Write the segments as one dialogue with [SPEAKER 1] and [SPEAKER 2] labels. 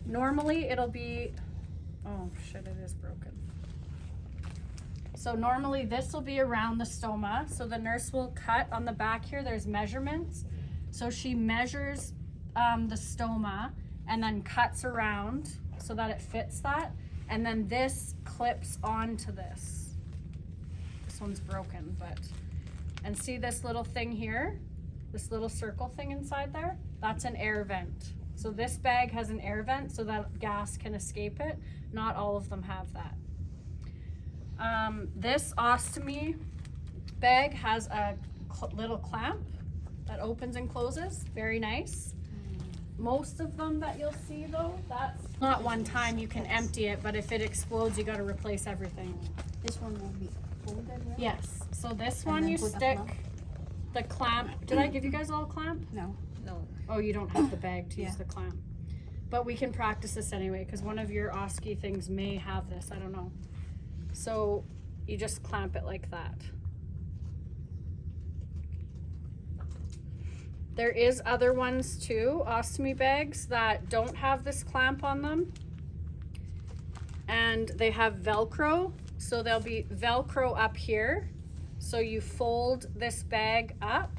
[SPEAKER 1] normally it'll be, oh shit, it is broken. So normally this will be around the stoma. So the nurse will cut on the back here, there's measurements. So she measures the stoma and then cuts around so that it fits that. And then this clips onto this. This one's broken, but, and see this little thing here? This little circle thing inside there? That's an air vent. So this bag has an air vent so that gas can escape it. Not all of them have that. This ostomy bag has a little clamp that opens and closes. Very nice. Most of them that you'll see though, that's not one time, you can empty it, but if it explodes, you gotta replace everything.
[SPEAKER 2] This one will be folded, right?
[SPEAKER 1] Yes, so this
[SPEAKER 2] And
[SPEAKER 1] one
[SPEAKER 2] then
[SPEAKER 1] you
[SPEAKER 2] put a
[SPEAKER 1] stick
[SPEAKER 2] clamp?
[SPEAKER 1] the clamp. Did I give you guys all a clamp?
[SPEAKER 2] No.
[SPEAKER 3] No.
[SPEAKER 1] Oh, you don't have the bag to
[SPEAKER 2] Yeah.
[SPEAKER 1] use the clamp. But we can practice this anyway, because one of your OSCE things may have this, I don't know. So you just clamp it like that. There is other ones too, ostomy bags that don't have this clamp on them. And they have Velcro, so there'll be Velcro up here. So you fold this bag up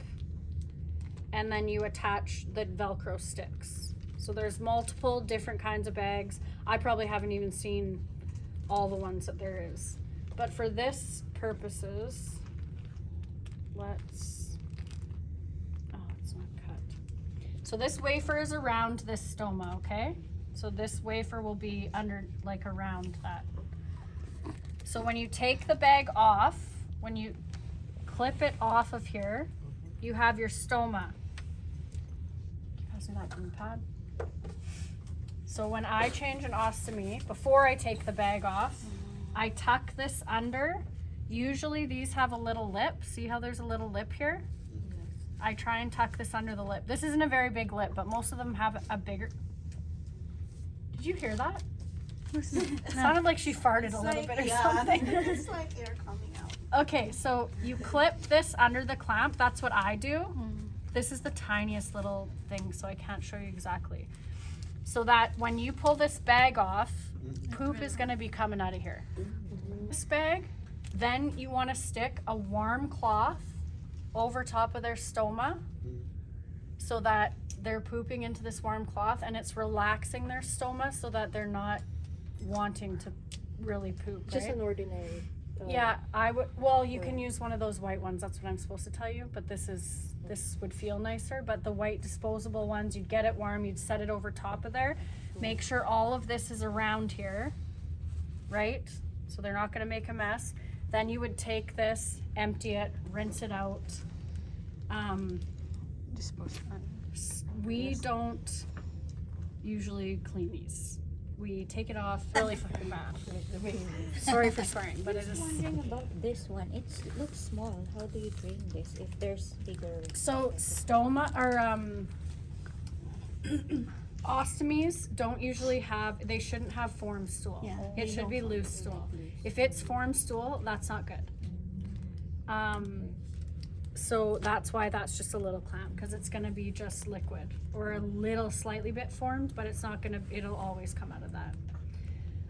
[SPEAKER 1] and then you attach the Velcro sticks. So there's multiple different kinds of bags. I probably haven't even seen all the ones that there is. But for this purposes, let's, oh, it's not cut. So this wafer is around this stoma, okay? So this wafer will be under, like around that. So when you take the bag off, when you clip it off of here, you have your stoma. Pass me that glue pad. So when I change an ostomy, before I take the bag off, I tuck this under. Usually these have a little lip. See how there's a little lip here? I try and tuck this under the lip. This isn't a very big lip, but most of them have a bigger. Did you hear that? It sounded like she farted a little bit or something.
[SPEAKER 2] It's like air coming out.
[SPEAKER 1] Okay, so you clip this under the clamp. That's what I do. This is the tiniest little thing, so I can't show you exactly. So that when you pull this bag off, poop is gonna be coming out of here. This bag, then you wanna stick a warm cloth over top of their stoma so that they're pooping into this warm cloth and it's relaxing their stoma so that they're not wanting to really poop,
[SPEAKER 3] Just
[SPEAKER 1] right?
[SPEAKER 3] an ordinary.
[SPEAKER 1] Yeah, I would, well, you can use one of those white ones, that's what I'm supposed to tell you, but this would feel nicer, but the white disposable ones, you'd get it warm, you'd set it over top of there. Make sure all of this is around here, right? So they're not gonna make a mess. Then you would take this, empty it, rinse it out. We don't usually clean these. We take it off really fucking bad. Sorry for swearing, but it is.
[SPEAKER 4] Wondering about this one. It looks small. How do you drain this if there's bigger?
[SPEAKER 1] So stoma or ostomies don't usually have, they shouldn't have form stool.
[SPEAKER 2] Yeah,
[SPEAKER 1] It
[SPEAKER 2] they
[SPEAKER 1] should
[SPEAKER 2] don't
[SPEAKER 1] be
[SPEAKER 2] form
[SPEAKER 1] loose stool. If it's form stool, that's not good. So that's why that's just a little clamp, because it's gonna be just liquid or a little slightly bit formed, but it's not gonna, it'll always come out of that.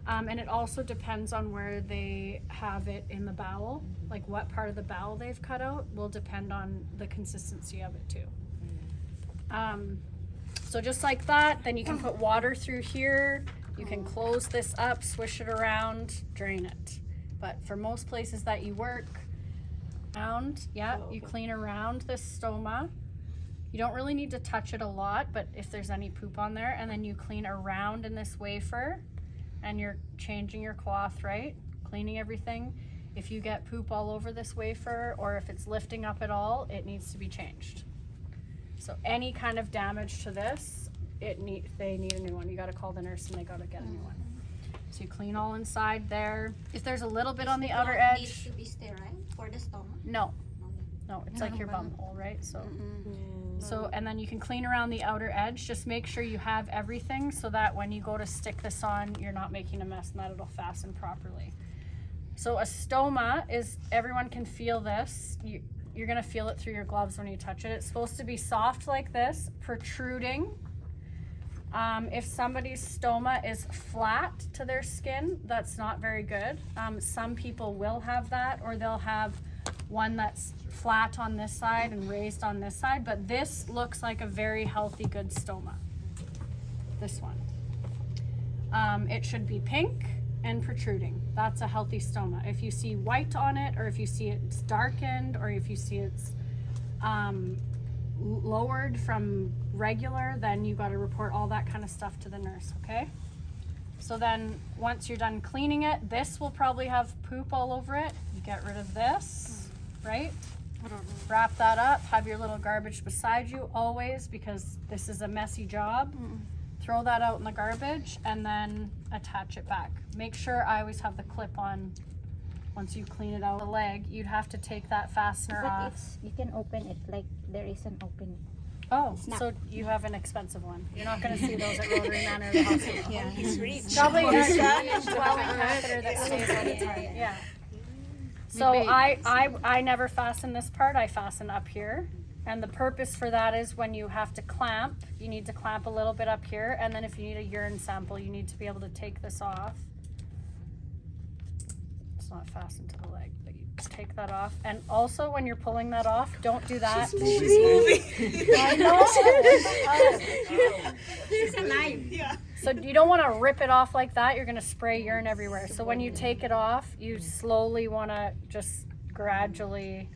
[SPEAKER 1] And it also depends on where they have it in the bowel, like what part of the bowel they've cut out will depend on the consistency of it too. So just like that, then you can put water through here, you can close this up, swish it around, drain it. But for most places that you work, you clean around this stoma. You don't really need to touch it a lot, but if there's any poop on there, and then you clean around in this wafer, and you're changing your cloth, right? Cleaning everything. If you get poop all over this wafer, or if it's lifting up at all, it needs to be changed. So any kind of damage to this, they need a new one. You gotta call the nurse and they gotta get a new one. So you clean all inside there. If there's a little bit on the outer edge.
[SPEAKER 2] Needs to be sterile for the stomach.
[SPEAKER 1] No, it's like your bum hole, right? So, and then you can clean around the outer edge. Just make sure you have everything so that when you go to stick this on, you're not making a mess and that it'll fasten properly. So a stoma is, everyone can feel this. You're gonna feel it through your gloves when you touch it. It's supposed to be soft like this, protruding, If somebody's stoma is flat to their skin, that's not very good. Some people will have that, or they'll have one that's flat on this side and raised on this side, but this looks like a very healthy, good stoma. This one. It should be pink and protruding. That's a healthy stoma. If you see white on it, or if you see it's darkened, or if you see it's lowered from regular, then you got to report all that kind of stuff to the nurse, okay? So then once you're done cleaning it, this will probably have poop all over it. You get rid of this, right? Wrap that up, have your little garbage beside you always, because this is a messy job. Throw that out in the garbage and then attach it back. Make sure I always have the clip on. Once you clean it out the leg, you'd have to take that fastener
[SPEAKER 4] But
[SPEAKER 1] off.
[SPEAKER 4] it's, you can open it like there is an opening.
[SPEAKER 1] Oh,
[SPEAKER 4] It's not-
[SPEAKER 1] so you have an expensive one. You're not going to see those at Rotary Manor or the hospital.
[SPEAKER 4] Yeah.
[SPEAKER 2] He's rich.
[SPEAKER 1] Probably a dwelling catheter that stays all the time. Yeah. So I never fasten this part. I fasten up here. And the purpose for that is when you have to clamp, you need to clamp a little bit up here. And then if you need a urine sample, you need to be able to take this off. It's not fastened to the leg, but you just take that off. And also when you're pulling that off, don't do that.
[SPEAKER 2] She's moving.
[SPEAKER 1] I know.
[SPEAKER 2] She's alive. Yeah.
[SPEAKER 1] So you don't want to rip it off like that. You're going to spray urine everywhere. So when you take it off, you slowly want to just gradually,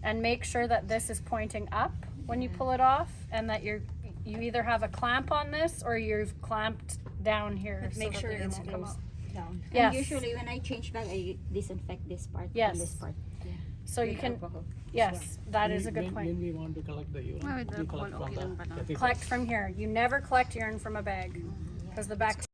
[SPEAKER 1] and make sure that this is pointing up when you pull it off, and that you either have a clamp on this or you've clamped down here.
[SPEAKER 4] Make
[SPEAKER 1] so
[SPEAKER 4] sure
[SPEAKER 1] that the urine
[SPEAKER 4] it's
[SPEAKER 1] won't come
[SPEAKER 4] closed
[SPEAKER 1] out.
[SPEAKER 4] down.
[SPEAKER 1] Yes.
[SPEAKER 4] And usually when I change bag, I disinfect this part
[SPEAKER 1] Yes.
[SPEAKER 4] and this part. Yeah.
[SPEAKER 1] So you
[SPEAKER 4] With
[SPEAKER 1] can,
[SPEAKER 4] alcohol.
[SPEAKER 1] yes, that is a good
[SPEAKER 3] When
[SPEAKER 1] point.
[SPEAKER 3] we want to collect the urine, we collect from the catheter.
[SPEAKER 1] Collect from here. You never collect urine from a bag because the bacteria